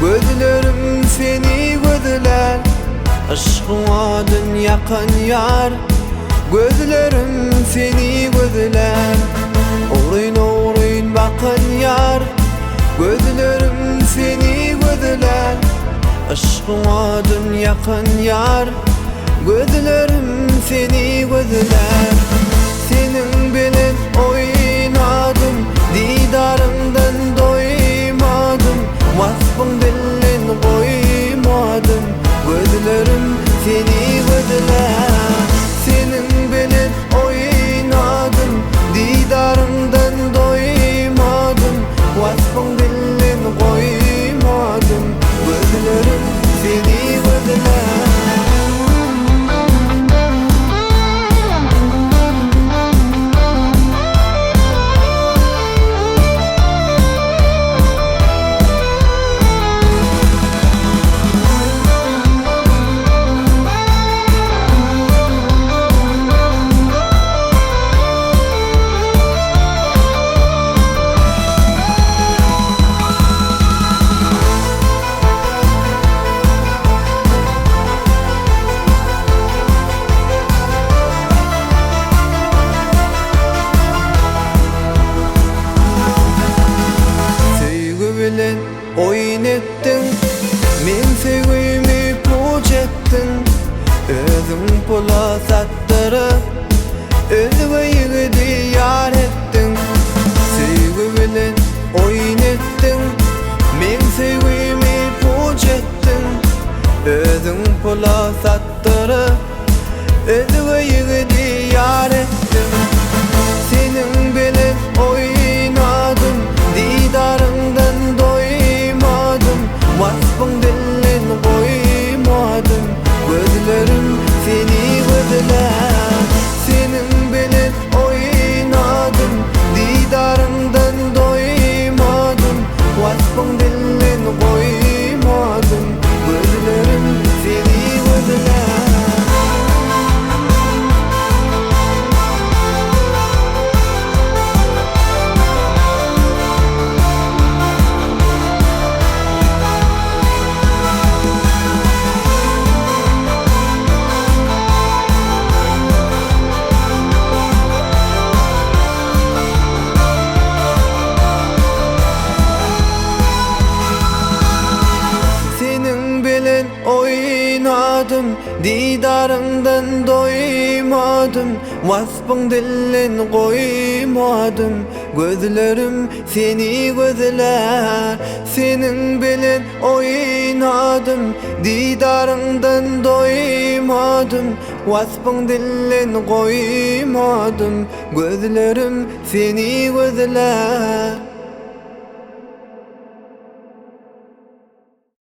Gözlerim seni gözler, aşkımadın yakın yar. Gözlerim seni gözler, oğruyun oğruyun bakın yar. Gözlerim seni gözler, aşkımadın yakın yar. Gözlerim seni gözler. Senin bilen oynadım, didarından doymadım. Vasfın dilin koymadım, gözlerim seni gözler. Senin bilen oynadım, didarından doymadım. Vasfın dilin koymadım, gözlerim seni gözler. Oyun ettin, men sevgimi puç ettin. Özün pula sattırıp, özüme yigidi yar ettin. Sevgi bilen oyun ettin, men sevgimi puç ettin. Özün pula sattırıp, özüme yigidi yar ettin. Senin bilen oynadım, didarından doymadım. Vasfın dilin koymadım, gözlerim seni gözler. Senin bilen oynadım, didarından doymadım. Vasfın dilin koymadım, gözlerim seni gözler. Oynadım, didarından doymadım. Vasfın dilin koymadım, gözlerim seni gözler. Senin bilen oynadım, didarından doymadım. Vasfın dilin koymadım, gözlerim seni gözler.